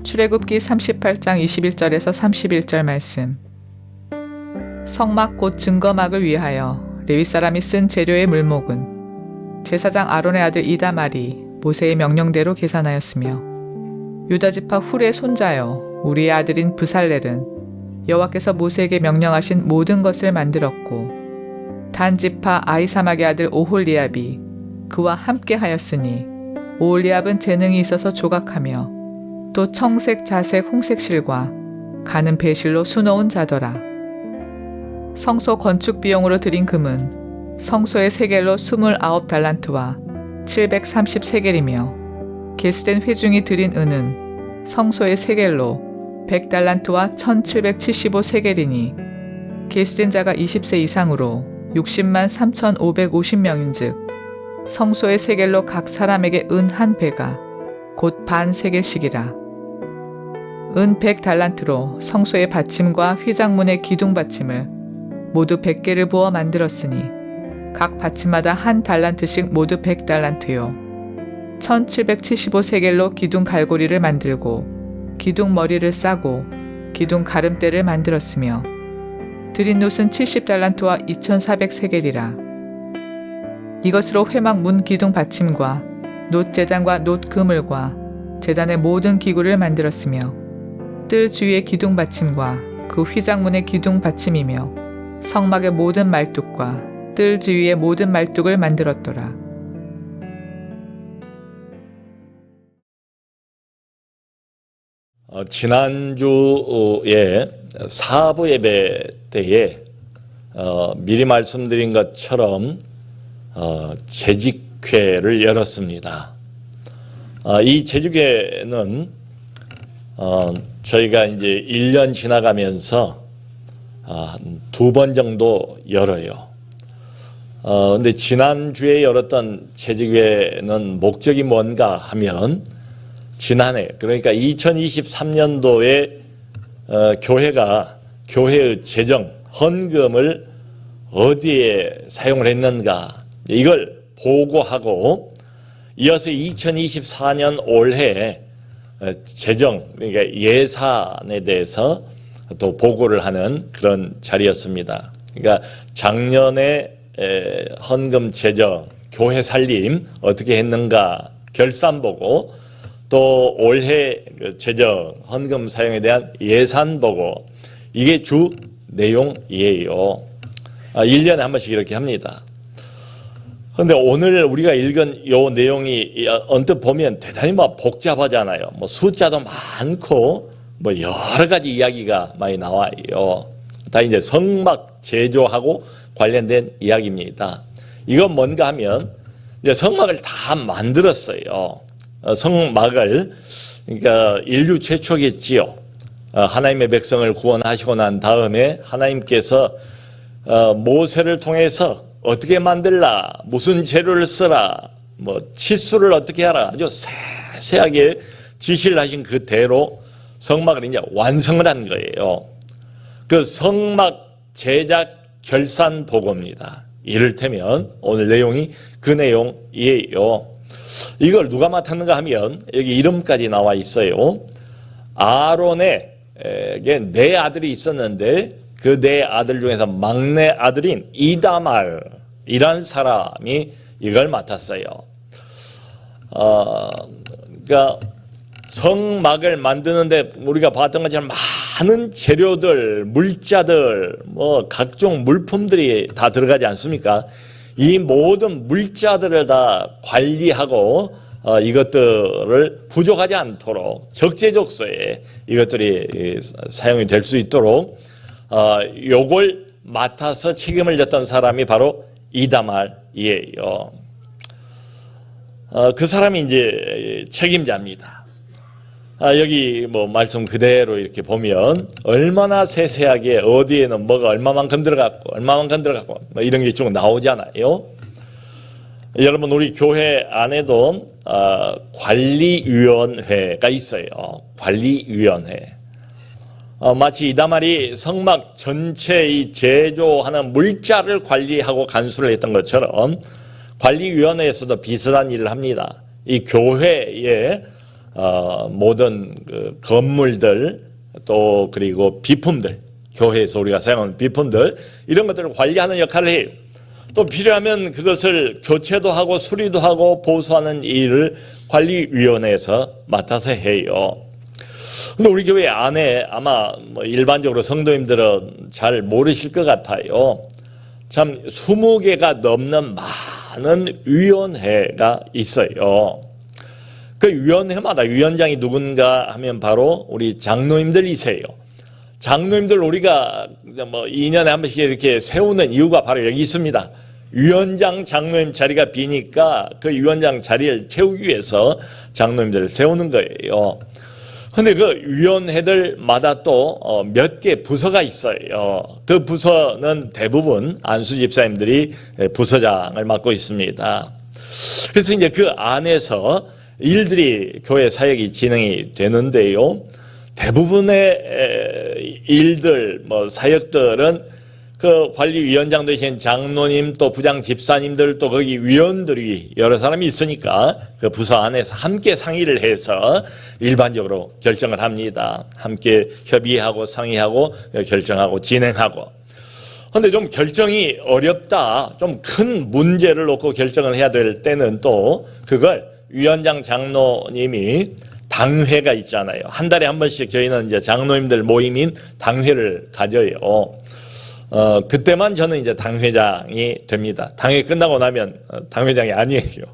출애굽기 38장 21절에서 31절 말씀. 성막 곧 증거막을 위하여 레위 사람이 쓴 재료의 물목은 제사장 아론의 아들 이다말이 모세의 명령대로 계산하였으며, 유다지파 훌의 손자여 우리의 아들인 브살렐은 여호와께서 모세에게 명령하신 모든 것을 만들었고, 단지파 아히사막의 아들 오홀리압이 그와 함께 하였으니, 오홀리압은 재능이 있어서 조각하며 또 청색, 자색, 홍색 실과 가는 배실로 수놓은 자더라. 성소 건축 비용으로 들인 금은 성소의 세겔로 29달란트와 730세겔이며, 계수된 회중이 들인 은은 성소의 세겔로 100달란트와 1775세겔이니, 계수된 자가 20세 이상으로 60만 3550명인즉 성소의 세겔로 각 사람에게 은 한 배가 곧 반 세겔씩이라. 은 100달란트로 성소의 받침과 휘장문의 기둥 받침을 모두 100개를 부어 만들었으니, 각 받침마다 한 달란트씩 모두 100달란트요. 1775세겔로 기둥 갈고리를 만들고 기둥 머리를 싸고 기둥 가름대를 만들었으며, 드린 놋은 70달란트와 2400세겔이라. 이것으로 회막 문 기둥 받침과 놋 제단과 놋 그물과 제단의 모든 기구를 만들었으며, 뜰 주위의 기둥 받침과 그 휘장문의 기둥 받침이며 성막의 모든 말뚝과 뜰 주위의 모든 말뚝을 만들었더라. 지난주에 사부 예배 때에 미리 말씀드린 것처럼 재직회를 열었습니다. 이 재직회는 저희가 이제 1년 지나가면서 2번 정도 열어요. 근데 지난주에 열었던 재직회는 목적이 뭔가 하면, 지난해, 그러니까 2023년도에 교회가 교회의 재정, 헌금을 어디에 사용을 했는가, 이걸 보고하고, 이어서 2024년 올해 재정, 그러니까 예산에 대해서 또 보고를 하는 그런 자리였습니다. 그러니까 작년에 헌금 재정, 교회 살림 어떻게 했는가 결산 보고, 또 올해 재정, 헌금 사용에 대한 예산 보고, 이게 주 내용이에요. 1년에 한 번씩 이렇게 합니다. 그런데 오늘 우리가 읽은 요 내용이 언뜻 보면 대단히 복잡하잖아요. 숫자도 많고 여러 가지 이야기가 많이 나와요. 다 이제 성막 제조하고 관련된 이야기입니다. 이건 뭔가 하면 이제 성막을 다 만들었어요. 성막을, 그러니까 인류 최초겠지요. 하나님의 백성을 구원하시고 난 다음에 하나님께서 모세를 통해서 어떻게 만들라, 무슨 재료를 쓰라, 치수를 어떻게 하라, 아주 세세하게 지시를 하신 그대로 성막을 이제 완성을 한 거예요. 그 성막 제작 결산 보고입니다. 이를테면 오늘 내용이 그 내용이에요. 이걸 누가 맡았는가 하면 여기 이름까지 나와 있어요. 아론에게 4아들이 있었는데 그 4아들 중에서 막내 아들인 이다말이라는 사람이 이걸 맡았어요. 그러니까 성막을 만드는데 우리가 봤던 것처럼 많은 재료들, 물자들, 각종 물품들이 다 들어가지 않습니까? 이 모든 물자들을 다 관리하고 이것들을 부족하지 않도록 적재적소에 이것들이 사용이 될 수 있도록 요걸 맡아서 책임을 졌던 사람이 바로 이다말이에요. 그 사람이 이제 책임자입니다. 여기 말씀 그대로 이렇게 보면 얼마나 세세하게 어디에는 뭐가 얼마만큼 들어갔고 얼마만큼 들어갔고 이런 게 쭉 나오잖아요. 여러분, 우리 교회 안에도 관리위원회가 있어요. 관리위원회. 마치 이다말이 성막 전체 이 제조하는 물자를 관리하고 간수를 했던 것처럼 관리위원회에서도 비슷한 일을 합니다. 이 교회의 모든 그 건물들 또 그리고 비품들, 교회에서 우리가 사용하는 비품들 이런 것들을 관리하는 역할을 해요. 또 필요하면 그것을 교체도 하고 수리도 하고 보수하는 일을 관리위원회에서 맡아서 해요. 근데 우리 교회 안에 아마 뭐 일반적으로 성도님들은 잘 모르실 것 같아요. 참 20개가 넘는 많은 위원회가 있어요. 그 위원회마다 위원장이 누군가 하면 바로 우리 장로님들이세요. 장로님들 우리가 뭐 2년에 한 번씩 이렇게 세우는 이유가 바로 여기 있습니다. 위원장 장로님 자리가 비니까 그 위원장 자리를 채우기 위해서 장로님들을 세우는 거예요. 근데 그 위원회들마다 또 몇 개 부서가 있어요. 그 부서는 대부분 안수 집사님들이 부서장을 맡고 있습니다. 그래서 이제 그 안에서 일들이 교회 사역이 진행이 되는데요. 대부분의 일들, 뭐 사역들은 그 관리위원장 되신 장로님 또 부장 집사님들 또 거기 위원들이 여러 사람이 있으니까 그 부서 안에서 함께 상의를 해서 일반적으로 결정을 합니다. 함께 협의하고 상의하고 결정하고 진행하고. 그런데 좀 결정이 어렵다, 좀 큰 문제를 놓고 결정을 해야 될 때는 또 그걸 위원장 장로님이 당회가 있잖아요. 한 달에 한 번씩 저희는 이제 장로님들 모임인 당회를 가져요. 그때만 저는 이제 당회장이 됩니다. 당회 끝나고 나면 당회장이 아니에요.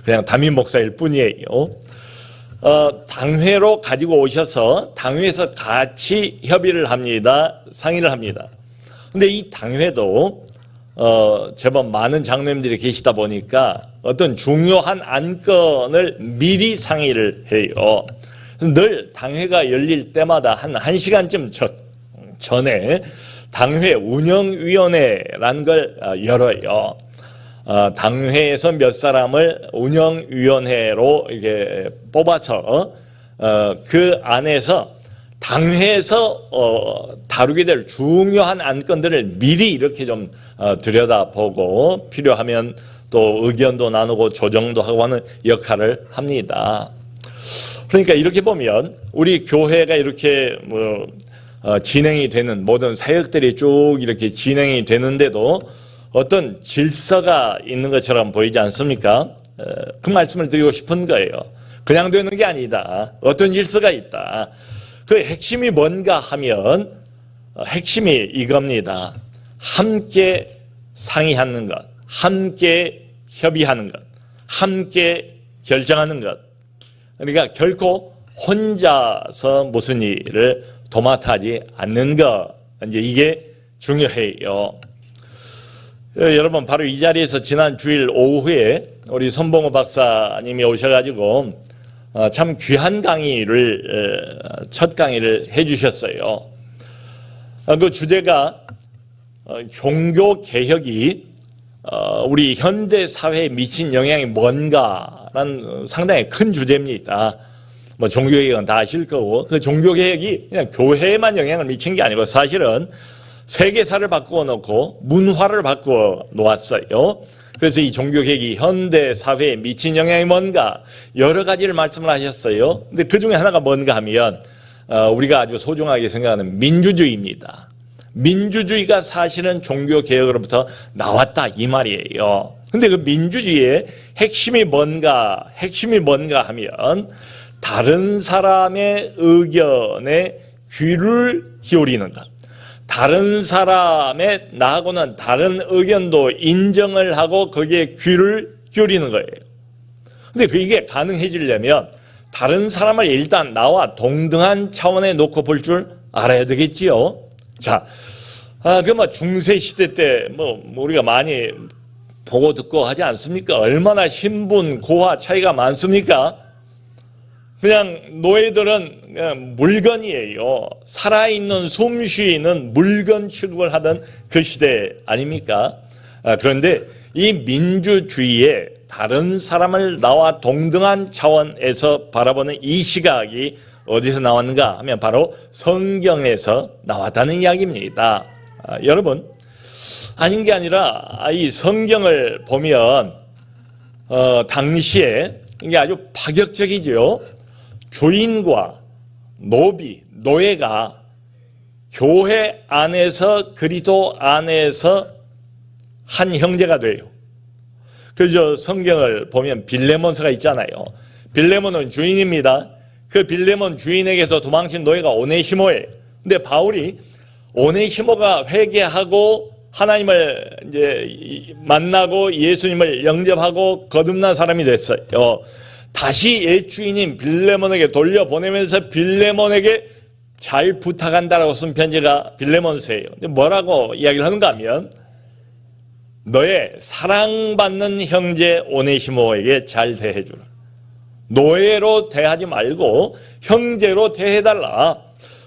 그냥 담임 목사일 뿐이에요. 당회로 가지고 오셔서 당회에서 같이 협의를 합니다. 상의를 합니다. 근데 이 당회도 제법 많은 장로님들이 계시다 보니까 어떤 중요한 안건을 미리 상의를 해요. 늘 당회가 열릴 때마다 한 1시간쯤 전에 당회 운영위원회라는 걸 열어요. 당회에서 몇 사람을 운영위원회로 이렇게 뽑아서 그 안에서 당회에서 다루게 될 중요한 안건들을 미리 이렇게 좀 들여다보고 필요하면 또 의견도 나누고 조정도 하고 하는 역할을 합니다. 그러니까 이렇게 보면 우리 교회가 이렇게 진행이 되는 모든 사역들이 쭉 이렇게 진행이 되는데도 어떤 질서가 있는 것처럼 보이지 않습니까? 그 말씀을 드리고 싶은 거예요. 그냥 되는 게 아니다. 어떤 질서가 있다. 그 핵심이 뭔가 하면 핵심이 이겁니다. 함께 상의하는 것, 함께 협의하는 것, 함께 결정하는 것. 그러니까 결코 혼자서 무슨 일을 도맡아 하지 않는 것, 이제 이게 중요해요. 여러분 바로 이 자리에서 지난 주일 오후에 우리 손봉호 박사님이 오셔가지고 참 귀한 강의를 첫 강의를 해주셨어요. 그 주제가 종교 개혁이 우리 현대 사회에 미친 영향이 뭔가라는 상당히 큰 주제입니다. 뭐 종교개혁은 다 아실 거고 그 종교개혁이 그냥 교회에만 영향을 미친 게 아니고 사실은 세계사를 바꾸어 놓고 문화를 바꾸어 놓았어요. 그래서 이 종교개혁이 현대 사회에 미친 영향이 뭔가 여러 가지를 말씀을 하셨어요. 근데 그 중에 하나가 뭔가 하면 우리가 아주 소중하게 생각하는 민주주의입니다. 민주주의가 사실은 종교개혁으로부터 나왔다 이 말이에요. 근데 그 민주주의의 핵심이 뭔가 하면 다른 사람의 의견에 귀를 기울이는 것, 다른 사람의 나하고는 다른 의견도 인정을 하고 거기에 귀를 기울이는 거예요. 근데 이게 가능해지려면 다른 사람을 일단 나와 동등한 차원에 놓고 볼 줄 알아야 되겠지요. 자, 중세 시대 때 우리가 많이 보고 듣고 하지 않습니까? 얼마나 신분, 고하 차이가 많습니까? 그냥 노예들은 그냥 물건이에요. 살아있는 숨 쉬는 물건 취급을 하던 그 시대 아닙니까? 그런데 이 민주주의에 다른 사람을 나와 동등한 차원에서 바라보는 이 시각이 어디서 나왔는가 하면 바로 성경에서 나왔다는 이야기입니다. 여러분, 아닌 게 아니라 이 성경을 보면 당시에 이게 아주 파격적이죠. 주인과 노예가 교회 안에서 그리스도 안에서 한 형제가 돼요. 그저 성경을 보면 빌레몬서가 있잖아요. 빌레몬은 주인입니다. 그 빌레몬 주인에게서 도망친 노예가 오네시모예요. 근데 바울이 오네시모가 회개하고 하나님을 이제 만나고 예수님을 영접하고 거듭난 사람이 됐어요. 다시 옛 주인인 빌레몬에게 돌려보내면서 빌레몬에게 잘 부탁한다라고 쓴 편지가 빌레몬서예요. 근데 뭐라고 이야기를 하는가 하면 너의 사랑받는 형제 오네시모에게 잘 대해주라. 노예로 대하지 말고 형제로 대해달라.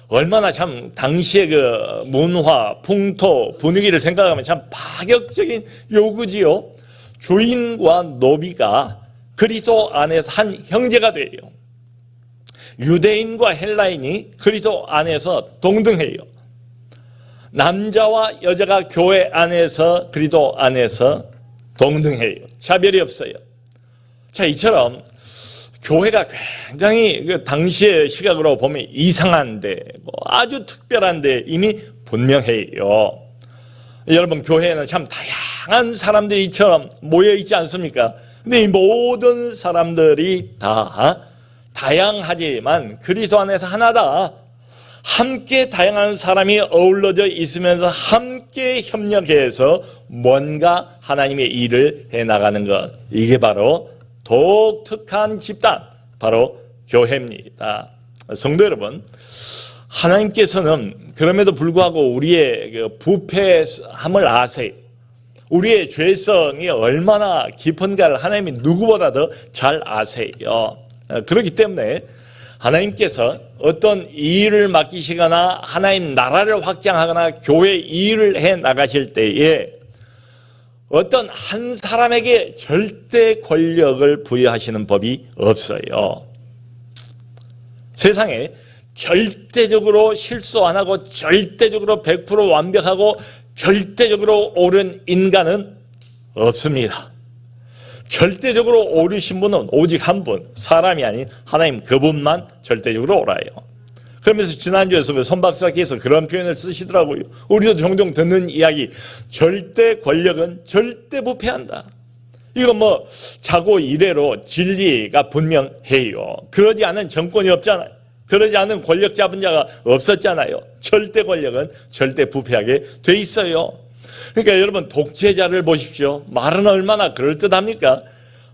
얼마나 참 당시의 그 문화, 풍토, 분위기를 생각하면 참 파격적인 요구지요. 주인과 노비가 그리스도 안에서 한 형제가 돼요. 유대인과 헬라인이 그리스도 안에서 동등해요. 남자와 여자가 교회 안에서 그리스도 안에서 동등해요. 차별이 없어요. 자, 이처럼 교회가 굉장히 그 당시의 시각으로 보면 이상한데 아주 특별한데 이미 분명해요. 여러분, 교회에는 참 다양한 사람들이 이처럼 모여 있지 않습니까? 근데 이 모든 사람들이 다 다양하지만 그리스도 안에서 하나다. 함께 다양한 사람이 어우러져 있으면서 함께 협력해서 뭔가 하나님의 일을 해나가는 것, 이게 바로 독특한 집단, 바로 교회입니다. 성도 여러분, 하나님께서는 그럼에도 불구하고 우리의 그 부패함을 아세요. 우리의 죄성이 얼마나 깊은가를 하나님이 누구보다도 잘 아세요. 그렇기 때문에 하나님께서 어떤 일을 맡기시거나 하나님 나라를 확장하거나 교회 일을 해 나가실 때에 어떤 한 사람에게 절대 권력을 부여하시는 법이 없어요. 세상에 절대적으로 실수 안 하고 절대적으로 100% 완벽하고 절대적으로 옳은 인간은 없습니다. 절대적으로 옳으신 분은 오직 한 분, 사람이 아닌 하나님 그분만 절대적으로 옳아요. 그러면서 지난주에서 손 박사께서 그런 표현을 쓰시더라고요. 우리도 종종 듣는 이야기, 절대 권력은 절대 부패한다. 이거 뭐 자고 이래로 진리가 분명해요. 그러지 않은 정권이 없잖아요. 그러지 않은 권력 잡은 자가 없었잖아요. 절대 권력은 절대 부패하게 돼 있어요. 그러니까 여러분, 독재자를 보십시오. 말은 얼마나 그럴듯합니까?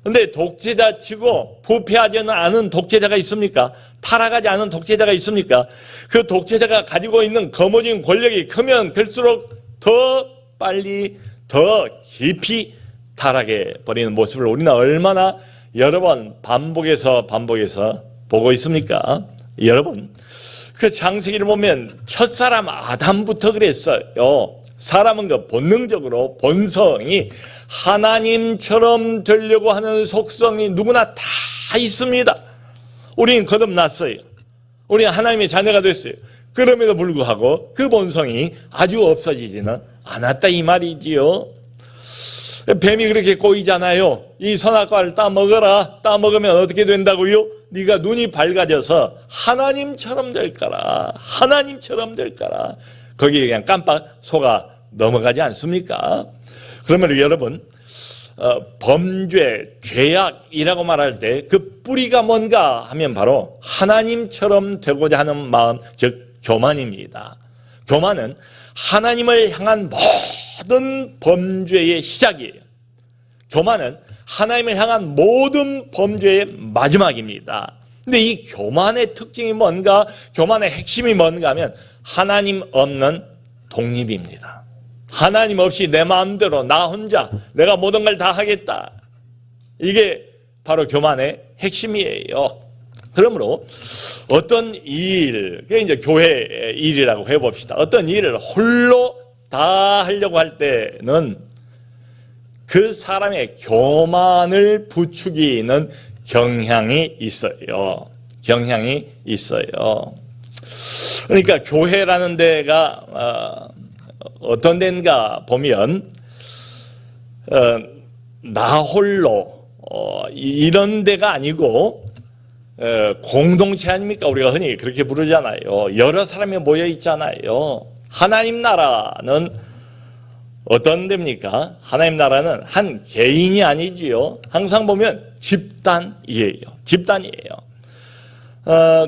근데 독재자 치고 부패하지는 않은 독재자가 있습니까? 타락하지 않은 독재자가 있습니까? 그 독재자가 가지고 있는 거머쥔 권력이 크면 클수록 더 빨리 더 깊이 타락해 버리는 모습을 우리는 얼마나 여러 번 반복해서 보고 있습니까? 여러분, 그 창세기를 보면 첫사람 아담부터 그랬어요. 사람은 그 본능적으로 본성이 하나님처럼 되려고 하는 속성이 누구나 다 있습니다. 우리는 거듭났어요. 우리는 하나님의 자녀가 됐어요. 그럼에도 불구하고 그 본성이 아주 없어지지는 않았다 이 말이지요. 뱀이 그렇게 꼬이잖아요. 이 선악과를 따먹어라. 따먹으면 어떻게 된다고요? 네가 눈이 밝아져서 하나님처럼 될 거라. 하나님처럼 될 거라. 거기에 그냥 깜빡 속아 넘어가지 않습니까? 그러면 여러분, 범죄, 죄악이라고 말할 때 그 뿌리가 뭔가 하면 바로 하나님처럼 되고자 하는 마음, 즉 교만입니다. 교만은 하나님을 향한 모든 범죄의 시작이에요. 교만은 하나님을 향한 모든 범죄의 마지막입니다. 근데 이 교만의 특징이 뭔가, 교만의 핵심이 뭔가 하면 하나님 없는 독립입니다. 하나님 없이 내 마음대로 나 혼자 내가 모든 걸 다 하겠다. 이게 바로 교만의 핵심이에요. 그러므로 어떤 일, 그게 이제 교회 일이라고 해봅시다. 어떤 일을 홀로 다 하려고 할 때는 그 사람의 교만을 부추기는 경향이 있어요. 경향이 있어요. 그러니까 교회라는 데가 어떤 데인가 보면 나 홀로 이런 데가 아니고 공동체 아닙니까? 우리가 흔히 그렇게 부르잖아요. 여러 사람이 모여 있잖아요. 하나님 나라는 어떤 데입니까? 하나님 나라는 한 개인이 아니지요. 항상 보면 집단이에요. 집단이에요.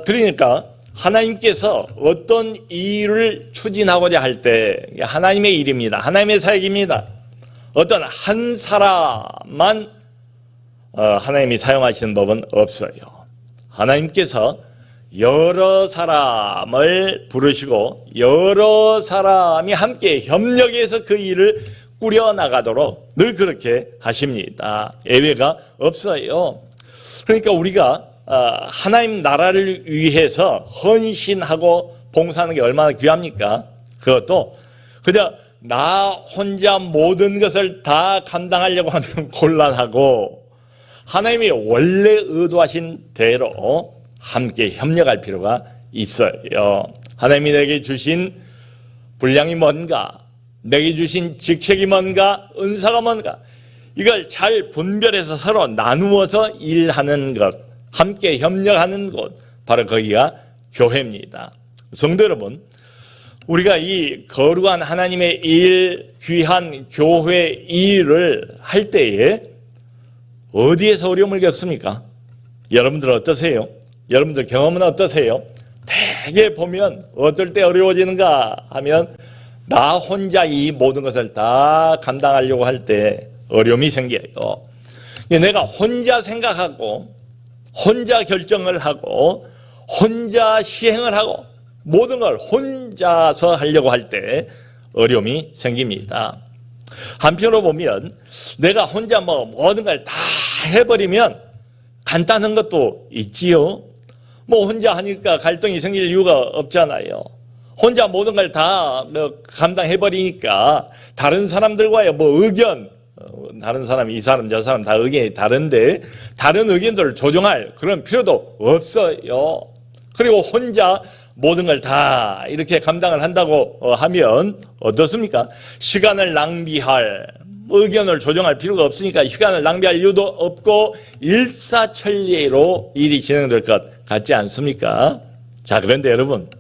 그러니까 하나님께서 어떤 일을 추진하고자 할 때 하나님의 일입니다. 하나님의 사역입니다. 어떤 한 사람만 하나님이 사용하시는 법은 없어요. 하나님께서 여러 사람을 부르시고 여러 사람이 함께 협력해서 그 일을 꾸려나가도록 늘 그렇게 하십니다. 예외가 없어요. 그러니까 우리가 하나님 나라를 위해서 헌신하고 봉사하는 게 얼마나 귀합니까? 그것도 그저 나 혼자 모든 것을 다 감당하려고 하면 곤란하고 하나님이 원래 의도하신 대로 함께 협력할 필요가 있어요. 하나님이 내게 주신 분량이 뭔가, 내게 주신 직책이 뭔가, 은사가 뭔가, 이걸 잘 분별해서 서로 나누어서 일하는 것, 함께 협력하는 곳, 바로 거기가 교회입니다. 성도 여러분, 우리가 이 거룩한 하나님의 일, 귀한 교회 일을 할 때에 어디에서 어려움을 겪습니까? 여러분들은 어떠세요? 여러분들 경험은 어떠세요? 대개 보면 어떨 때 어려워지는가 하면 나 혼자 이 모든 것을 다 감당하려고 할 때 어려움이 생겨요. 내가 혼자 생각하고 혼자 결정을 하고 혼자 시행을 하고 모든 걸 혼자서 하려고 할 때 어려움이 생깁니다. 한편으로 보면 내가 혼자 모든 걸 다 해버리면 간단한 것도 있지요. 혼자 하니까 갈등이 생길 이유가 없잖아요. 혼자 모든 걸 다 감당해버리니까 다른 사람들과의 의견, 다른 사람, 이 사람, 저 사람 다 의견이 다른데 다른 의견들을 조정할 그런 필요도 없어요. 그리고 혼자 모든 걸 다 이렇게 감당을 한다고 하면 어떻습니까? 시간을 낭비할, 의견을 조정할 필요가 없으니까 시간을 낭비할 이유도 없고 일사천리로 일이 진행될 것 같지 않습니까? 자, 그런데 여러분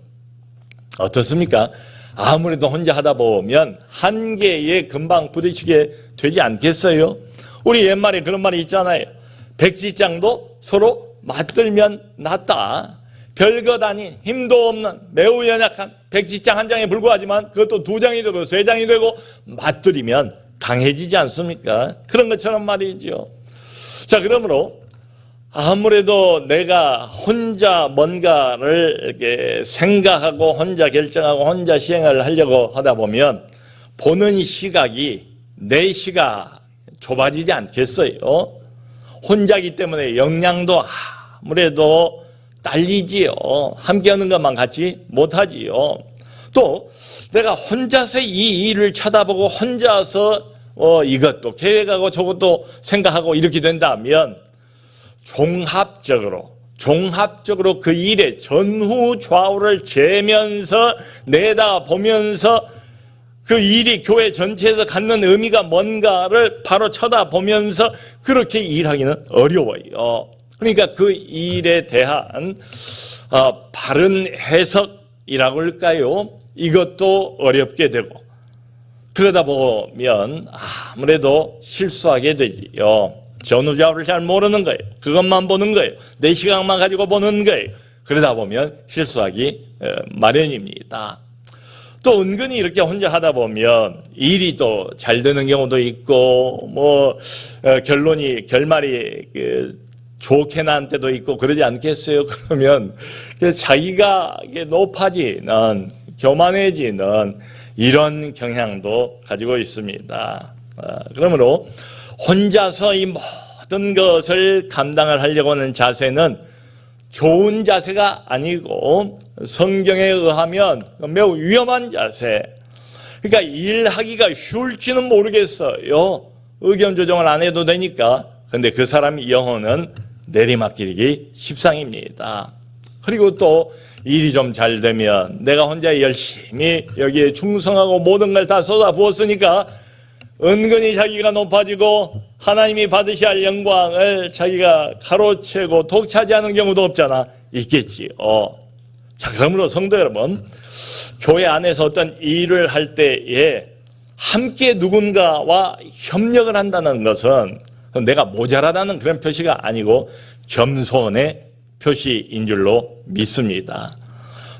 어떻습니까? 아무래도 혼자 하다 보면 한계에 금방 부딪히게 되지 않겠어요? 우리 옛말에 그런 말이 있잖아요. 백지장도 서로 맞들면 낫다. 별것 아닌 힘도 없는 매우 연약한 백지장 한 장에 불과하지만 그것도 두 장이 되고 세 장이 되고 맞들이면 강해지지 않습니까? 그런 것처럼 말이죠. 자, 그러므로 아무래도 내가 혼자 뭔가를 이렇게 생각하고 혼자 결정하고 혼자 시행을 하려고 하다 보면 보는 시각이 내 시각 좁아지지 않겠어요? 혼자기 때문에 역량도 아무래도 딸리지요. 함께하는 것만 같이 못하지요. 또 내가 혼자서 이 일을 쳐다보고 혼자서 이것도 계획하고 저것도 생각하고 이렇게 된다면 종합적으로 그 일의 전후 좌우를 재면서 내다보면서 그 일이 교회 전체에서 갖는 의미가 뭔가를 바로 쳐다보면서 그렇게 일하기는 어려워요. 그러니까 그 일에 대한 바른 해석이라고 할까요? 이것도 어렵게 되고 그러다 보면 아무래도 실수하게 되지요. 전후좌우를 잘 모르는 거예요. 그것만 보는 거예요. 내 시각만 가지고 보는 거예요. 그러다 보면 실수하기 마련입니다. 또 은근히 이렇게 혼자 하다 보면 일이 또 잘 되는 경우도 있고 결말이 좋게 난 때도 있고 그러지 않겠어요? 그러면 자기가 높아지는 교만해지는 이런 경향도 가지고 있습니다. 그러므로 혼자서 이 모든 것을 감당을 하려고 하는 자세는 좋은 자세가 아니고 성경에 의하면 매우 위험한 자세. 그러니까 일하기가 쉬울지는 모르겠어요. 의견 조정을 안 해도 되니까. 그런데 그 사람의 영혼은 내리막길이기 십상입니다. 그리고 또 일이 좀 잘 되면 내가 혼자 열심히 여기에 충성하고 모든 걸 다 쏟아부었으니까 은근히 자기가 높아지고 하나님이 받으셔야 할 영광을 자기가 가로채고 독차지하는 경우도 없잖아. 있겠지요. 자, 그러므로 성도 여러분, 교회 안에서 어떤 일을 할 때에 함께 누군가와 협력을 한다는 것은 내가 모자라다는 그런 표시가 아니고 겸손의 표시인 줄로 믿습니다.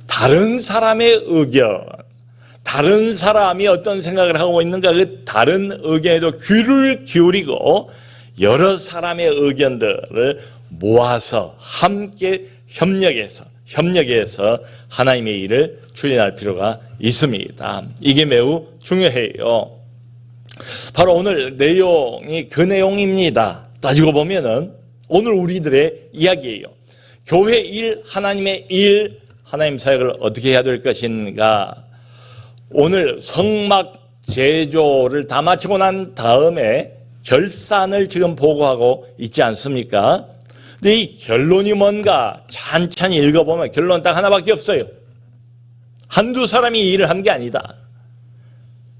다른 사람의 의견, 다른 사람이 어떤 생각을 하고 있는가, 그 다른 의견에도 귀를 기울이고 여러 사람의 의견들을 모아서 함께 협력해서 하나님의 일을 추진할 필요가 있습니다. 이게 매우 중요해요. 바로 오늘 내용이 그 내용입니다. 따지고 보면은 오늘 우리들의 이야기예요. 교회 일, 하나님의 일, 하나님 사역을 어떻게 해야 될 것인가. 오늘 성막 제조를 다 마치고 난 다음에 결산을 지금 보고하고 있지 않습니까? 근데 이 결론이 뭔가 찬찬히 읽어보면 결론은 딱 하나밖에 없어요. 한두 사람이 이 일을 한 게 아니다.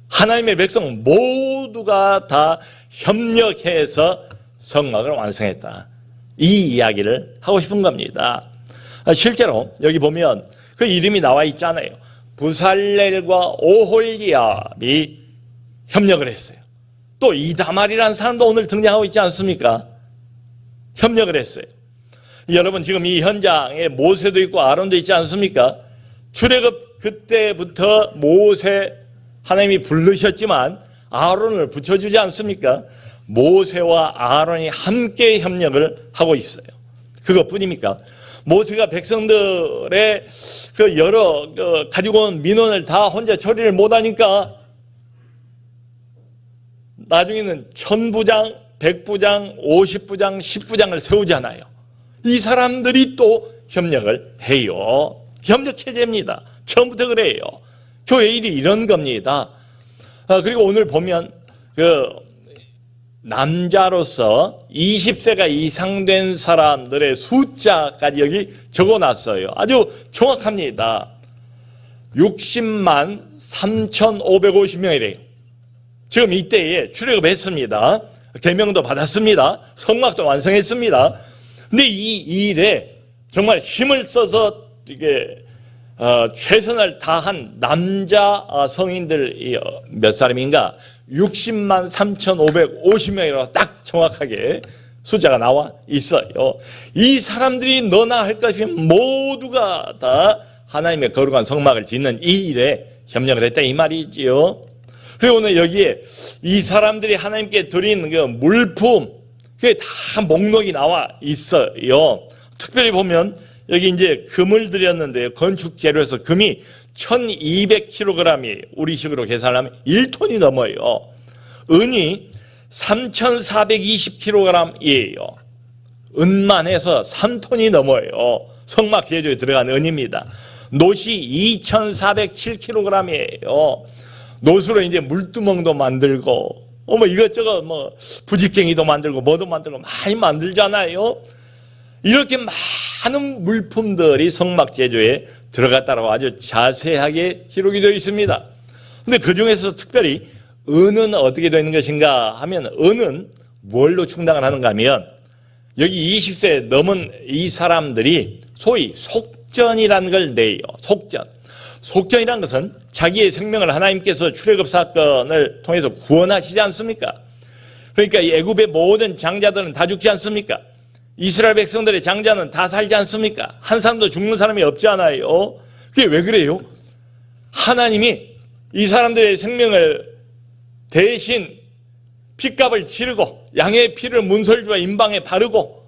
하나님의 백성 모두가 다 협력해서 성막을 완성했다. 이 이야기를 하고 싶은 겁니다. 실제로 여기 보면 그 이름이 나와 있잖아요. 부살렐과 오홀리압이 협력을 했어요. 또 이다말이라는 사람도 오늘 등장하고 있지 않습니까? 협력을 했어요. 여러분, 지금 이 현장에 모세도 있고 아론도 있지 않습니까? 출애굽 그때부터 모세 하나님이 부르셨지만 아론을 붙여주지 않습니까? 모세와 아론이 함께 협력을 하고 있어요. 그것뿐입니까? 모세가 백성들의 그 여러 가지고 온 민원을 다 혼자 처리를 못하니까 나중에는 1000부장, 100부장, 50부장, 10부장을 세우잖아요. 이 사람들이 또 협력을 해요. 협력 체제입니다. 처음부터 그래요. 교회 일이 이런 겁니다. 그리고 오늘 보면 그 남자로서 20세가 이상 된 사람들의 숫자까지 여기 적어놨어요. 아주 정확합니다. 60만 3,550명이래요. 지금 이때에 출애굽했습니다. 계명도 받았습니다. 성막도 완성했습니다. 근데 이 일에 정말 힘을 써서 이게 최선을 다한 남자 성인들이 몇 사람인가? 60만 3,550명이라고 딱 정확하게 숫자가 나와 있어요. 이 사람들이 너나 할 것이 모두가 다 하나님의 거룩한 성막을 짓는 이 일에 협력을 했다 이 말이지요. 그리고 오늘 여기에 이 사람들이 하나님께 드린 그 물품, 그게 다 목록이 나와 있어요. 특별히 보면 여기 이제 금을 드렸는데요. 건축 재료에서 금이 1200kg이 우리식으로 계산하면 1톤이 넘어요. 은이 3420kg이에요. 은만 해서 3톤이 넘어요. 성막 제조에 들어간 은입니다. 놋이 2407kg이에요. 놋으로 이제 물두멍도 만들고 이것저것 부직갱이도 만들고 뭐도 만들고 많이 만들잖아요. 이렇게 많은 물품들이 성막 제조에 들어갔다라고 아주 자세하게 기록이 되어 있습니다. 근데 그 중에서 특별히 은은 어떻게 되는 것인가 하면 은은 뭘로 충당을 하는가 하면 여기 20세 넘은 이 사람들이 소위 속전이라는 걸 내요. 속전이라는 것은 자기의 생명을 하나님께서 출애굽 사건을 통해서 구원하시지 않습니까? 그러니까 이 애굽의 모든 장자들은 다 죽지 않습니까? 이스라엘 백성들의 장자는 다 살지 않습니까? 한 사람도 죽는 사람이 없잖아요. 그게 왜 그래요? 하나님이 이 사람들의 생명을 대신 핏값을 치르고 양의 피를 문설주와 임방에 바르고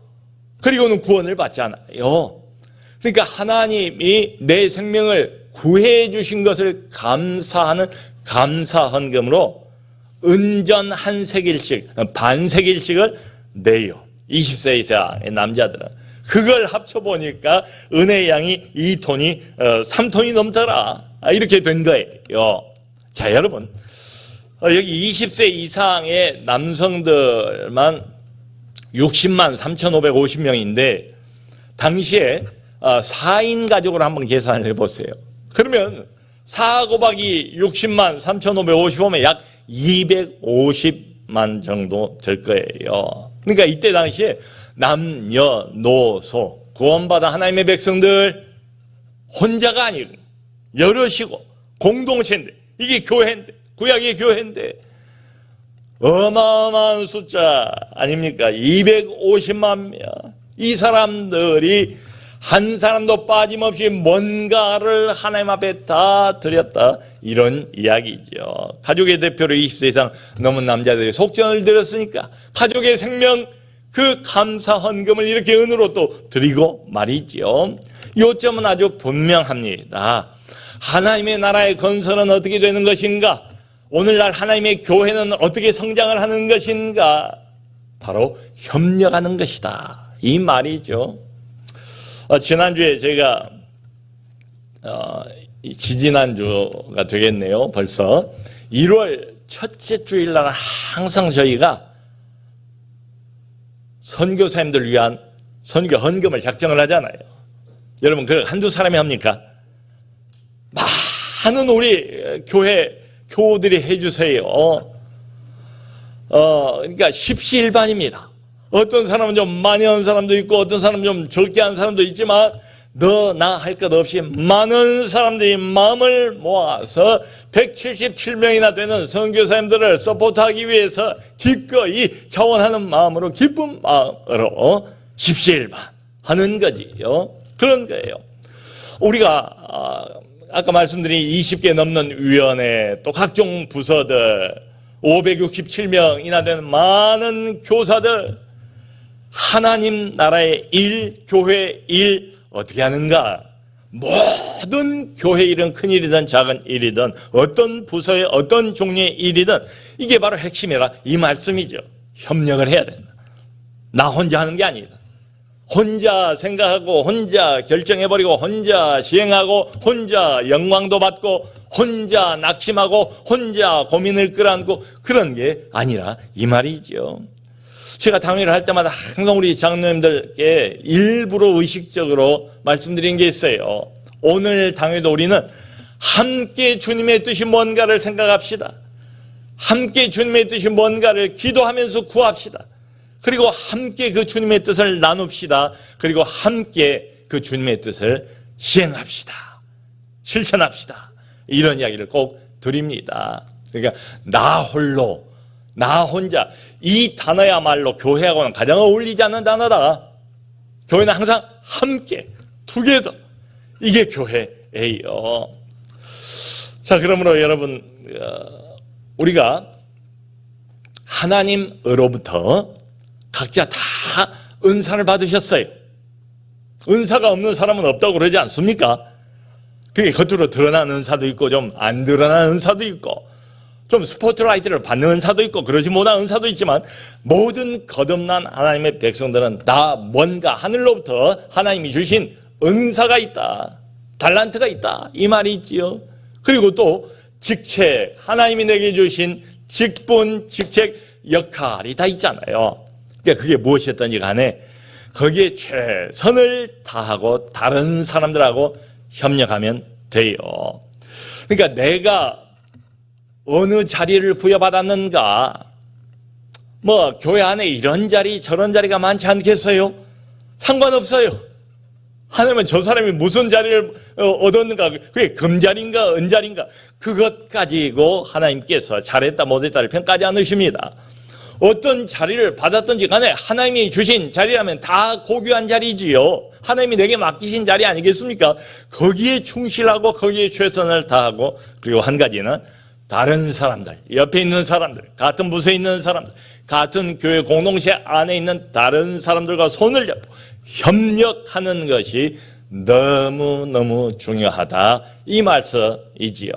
그리고는 구원을 받잖아요. 그러니까 하나님이 내 생명을 구해 주신 것을 감사하는 감사헌금으로 은전 한 세겔씩, 반세겔씩을 내요. 20세 이상의 남자들은. 그걸 합쳐보니까 은혜의 양이 2톤이 3톤이 넘더라. 이렇게 된 거예요. 자, 여러분, 여기 20세 이상의 남성들만 60만 3,550명인데 당시에 4인 가족으로 한번 계산을 해보세요. 그러면 4 곱하기 60만 3,555면 약 250만 정도 될 거예요. 그러니까 이때 당시에 남녀노소 구원받아 하나님의 백성들 혼자가 아니고 여럿이고 공동체인데, 이게 교회인데, 구약의 교회인데 어마어마한 숫자 아닙니까? 250만 명. 이 사람들이 한 사람도 빠짐없이 뭔가를 하나님 앞에 다 드렸다, 이런 이야기죠. 가족의 대표로 20세 이상 넘은 남자들이 속전을 드렸으니까 가족의 생명, 그 감사 헌금을 이렇게 은으로 또 드리고 말이죠. 요점은 아주 분명합니다. 하나님의 나라의 건설은 어떻게 되는 것인가? 오늘날 하나님의 교회는 어떻게 성장을 하는 것인가? 바로 협력하는 것이다, 이 말이죠. 지난주에 저희가 지지난주가 되겠네요. 벌써 1월 첫째 주일날 항상 저희가 선교사님들 위한 선교 헌금을 작정을 하잖아요. 여러분, 그 한두 사람이 합니까? 많은 우리 교회 교우들이 해주세요. 그러니까 십시일반입니다. 어떤 사람은 좀 많이 한 사람도 있고 어떤 사람은 좀 적게 한 사람도 있지만 너 나 할 것 없이 많은 사람들이 마음을 모아서 177명이나 되는 선교사님들을 서포트하기 위해서 기꺼이 자원하는 마음으로, 기쁜 마음으로 십시일반 하는 거지요. 그런 거예요. 우리가 아까 말씀드린 20개 넘는 위원회, 또 각종 부서들, 567명이나 되는 많은 교사들, 하나님 나라의 일, 교회 일 어떻게 하는가? 모든 교회 일은 큰 일이든 작은 일이든 어떤 부서의 어떤 종류의 일이든 이게 바로 핵심이라 이 말씀이죠. 협력을 해야 된다. 나 혼자 하는 게 아니다. 혼자 생각하고 혼자 결정해버리고 혼자 시행하고 혼자 영광도 받고 혼자 낙심하고 혼자 고민을 끌어안고 그런 게 아니라 이 말이죠. 제가 당회를 할 때마다 항상 우리 장로님들께 일부러 의식적으로 말씀드린 게 있어요. 오늘 당회도 우리는 함께 주님의 뜻이 뭔가를 생각합시다. 함께 주님의 뜻이 뭔가를 기도하면서 구합시다. 그리고 함께 그 주님의 뜻을 나눕시다. 그리고 함께 그 주님의 뜻을 시행합시다. 실천합시다. 이런 이야기를 꼭 드립니다. 그러니까 나 홀로, 나 혼자, 이 단어야말로 교회하고는 가장 어울리지 않는 단어다. 교회는 항상 함께, 투게더, 이게 교회예요. 자, 그러므로 여러분, 우리가 하나님으로부터 각자 다 은사를 받으셨어요. 은사가 없는 사람은 없다고 그러지 않습니까? 그게 겉으로 드러난 은사도 있고 좀 안 드러난 은사도 있고 좀 스포트라이트를 받는 은사도 있고 그러지 못한 은사도 있지만 모든 거듭난 하나님의 백성들은 다 뭔가 하늘로부터 하나님이 주신 은사가 있다. 달란트가 있다. 이 말이 있지요. 그리고 또 직책, 하나님이 내게 주신 직분, 직책, 역할이 다 있잖아요. 그러니까 그게 무엇이었든지 간에 거기에 최선을 다하고 다른 사람들하고 협력하면 돼요. 그러니까 내가 어느 자리를 부여받았는가, 뭐 교회 안에 이런 자리 저런 자리가 많지 않겠어요? 상관없어요. 하나님은 저 사람이 무슨 자리를 얻었는가, 그게 금자리인가 은자리인가, 그것 가지고 하나님께서 잘했다 못했다를 평가하지 않으십니다. 어떤 자리를 받았든지 간에 하나님이 주신 자리라면 다 고귀한 자리지요. 하나님이 내게 맡기신 자리 아니겠습니까? 거기에 충실하고 거기에 최선을 다하고, 그리고 한 가지는 다른 사람들, 옆에 있는 사람들, 같은 부서에 있는 사람들, 같은 교회 공동체 안에 있는 다른 사람들과 손을 잡고 협력하는 것이 너무너무 중요하다, 이 말씀이지요.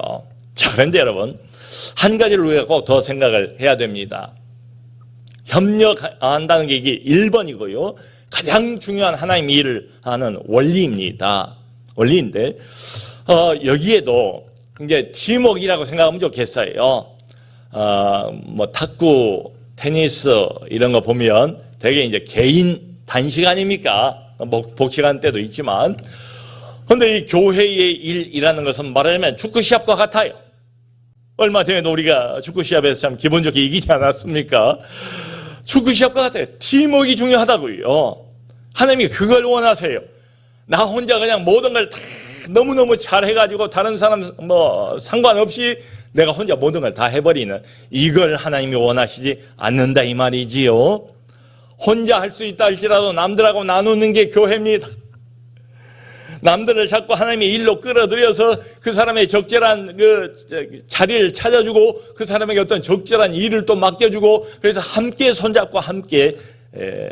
자, 그런데 여러분, 한 가지를 우리가 꼭 더 생각을 해야 됩니다. 협력한다는 게 이게 1번이고요. 가장 중요한 하나님 일을 하는 원리입니다. 원리인데, 여기에도 이제 팀워크라고 생각하면 좋겠어요. 뭐 탁구, 테니스 이런 거 보면 되게 이제 개인 단식 아닙니까? 복식하는 때도 있지만, 근데 이 교회의 일이라는 것은 말하자면 축구 시합과 같아요. 얼마 전에도 우리가 축구 시합에서 참 기분 좋게 이기지 않았습니까? 축구 시합과 같아요. 팀워크가 중요하다고요. 하나님이 그걸 원하세요. 나 혼자 그냥 모든 걸 다 너무너무 잘해가지고 다른 사람 뭐 상관없이 내가 혼자 모든 걸 다 해버리는 이걸 하나님이 원하시지 않는다 이 말이지요. 혼자 할 수 있다 할지라도 남들하고 나누는 게 교회입니다. 남들을 자꾸 하나님의 일로 끌어들여서 그 사람의 적절한 그 자리를 찾아주고 그 사람에게 어떤 적절한 일을 또 맡겨주고 그래서 함께 손잡고 함께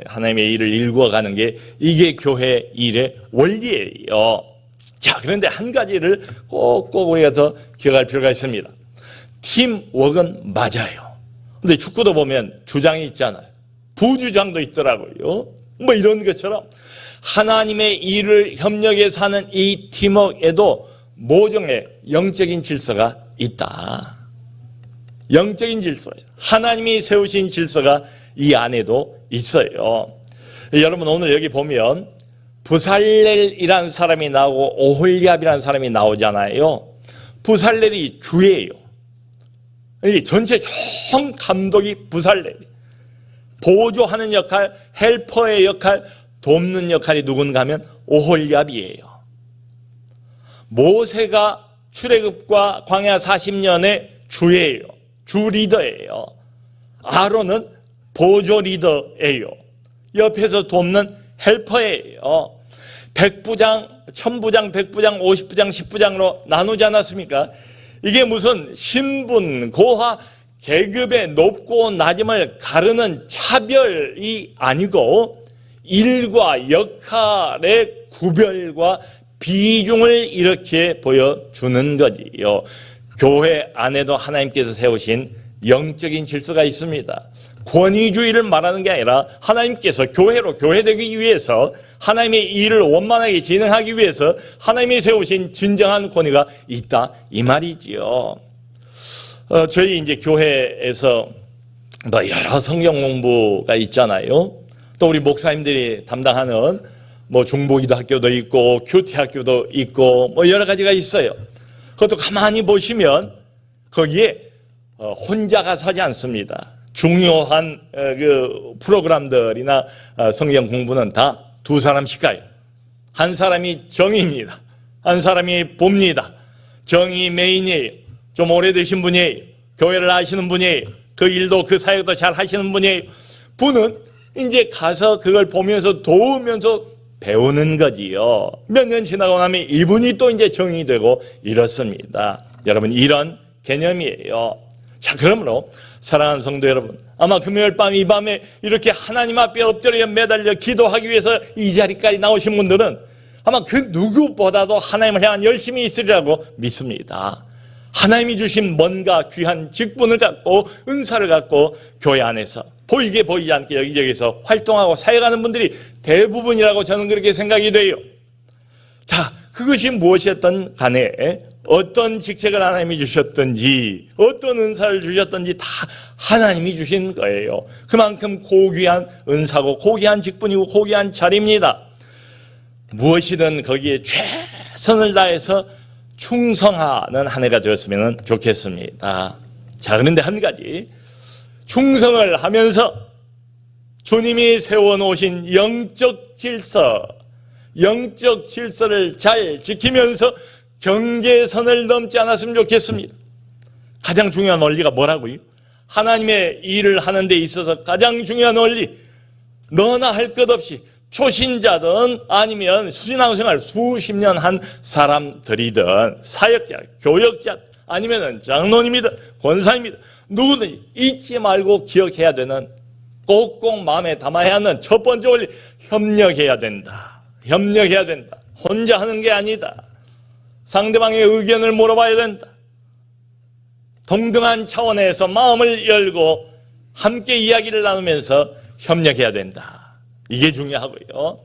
하나님의 일을 일구어가는 게 이게 교회 일의 원리예요. 자, 그런데 한 가지를 꼭꼭 우리가 더 기억할 필요가 있습니다. 팀워크는 맞아요. 근데 축구도 보면 주장이 있잖아요. 부주장도 있더라고요. 뭐 이런 것처럼 하나님의 일을 협력해서 하는 이 팀워크에도 모종의 영적인 질서가 있다. 영적인 질서예요. 하나님이 세우신 질서가 이 안에도 있어요. 여러분 오늘 여기 보면 부살렐이라는 사람이 나오고 오홀리압이라는 사람이 나오잖아요. 부살렐이 주예요. 이 전체 총 감독이 부살렐. 보조하는 역할, 헬퍼의 역할, 돕는 역할이 누군가 하면 오홀리압이에요. 모세가 출애굽과 광야 40년의 주예요. 주 리더예요. 아론은 보조 리더예요. 옆에서 돕는 헬퍼예요. 백부장, 천부장, 백부장, 50부장, 10부장으로 나누지 않았습니까? 이게 무슨 신분, 고하, 계급의 높고 낮음을 가르는 차별이 아니고 일과 역할의 구별과 비중을 이렇게 보여주는 거지요. 교회 안에도 하나님께서 세우신 영적인 질서가 있습니다. 권위주의를 말하는 게 아니라 하나님께서 교회로 교회되기 위해서 하나님의 일을 원만하게 진행하기 위해서 하나님이 세우신 진정한 권위가 있다 이 말이지요. 저희 이제 교회에서 뭐 여러 성경 공부가 있잖아요. 또 우리 목사님들이 담당하는 뭐 중보기도 학교도 있고 큐티 학교도 있고 뭐 여러 가지가 있어요. 그것도 가만히 보시면 거기에 혼자가 서지 않습니다. 중요한 그 프로그램들이나 성경 공부는 다 두 사람씩 가요. 한 사람이 정의입니다. 한 사람이 봅니다. 정의 메인이에요. 좀 오래되신 분이에요. 교회를 아시는 분이에요. 그 일도 그 사역도 잘 하시는 분이에요. 분은 이제 가서 그걸 보면서 도우면서 배우는 거지요. 몇 년 지나고 나면 이분이 또 이제 정이 되고 이렇습니다. 여러분 이런 개념이에요. 자, 그러므로 사랑하는 성도 여러분, 아마 금요일 밤 이 밤에 이렇게 하나님 앞에 엎드려 매달려 기도하기 위해서 이 자리까지 나오신 분들은 아마 그 누구보다도 하나님을 향한 열심히 있으리라고 믿습니다. 하나님이 주신 뭔가 귀한 직분을 갖고 은사를 갖고 교회 안에서 보이게 보이지 않게 여기저기서 활동하고 사역하는 분들이 대부분이라고 저는 그렇게 생각이 돼요. 자, 그것이 무엇이었던 간에 어떤 직책을 하나님이 주셨든지 어떤 은사를 주셨든지 다 하나님이 주신 거예요. 그만큼 고귀한 은사고 고귀한 직분이고 고귀한 자리입니다. 무엇이든 거기에 최선을 다해서 충성하는 한 해가 되었으면 좋겠습니다. 자, 그런데 한 가지, 충성을 하면서 주님이 세워놓으신 영적 질서를 잘 지키면서 경계선을 넘지 않았으면 좋겠습니다. 가장 중요한 원리가 뭐라고요? 하나님의 일을 하는 데 있어서 가장 중요한 원리, 너나 할 것 없이 초신자든 아니면 수신앙생활 수십 년 한 사람들이든 사역자, 교역자 아니면 장로님이든 권사님이든 누구든지 잊지 말고 기억해야 되는 꼭꼭 마음에 담아야 하는 첫 번째 원리, 협력해야 된다. 협력해야 된다. 혼자 하는 게 아니다. 상대방의 의견을 물어봐야 된다. 동등한 차원에서 마음을 열고 함께 이야기를 나누면서 협력해야 된다. 이게 중요하고요.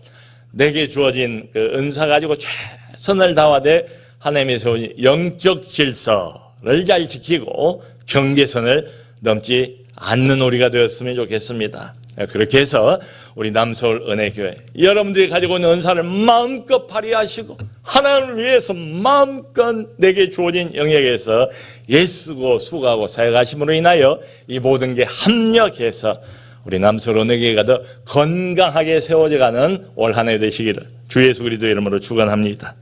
내게 주어진 그 은사 가지고 최선을 다하되 하나님의 세우신 영적 질서를 잘 지키고 경계선을 넘지 않는 우리가 되었으면 좋겠습니다. 그렇게 해서 우리 남서울 은혜교회 여러분들이 가지고 있는 은사를 마음껏 발휘하시고 하나님을 위해서 마음껏 내게 주어진 영역에서 예수고 수고하고 사역하심으로 인하여 이 모든 게 합력해서 우리 남서울 은혜교회가 더 건강하게 세워져가는 올 한 해 되시기를 주 예수 그리스도 이름으로 축원합니다.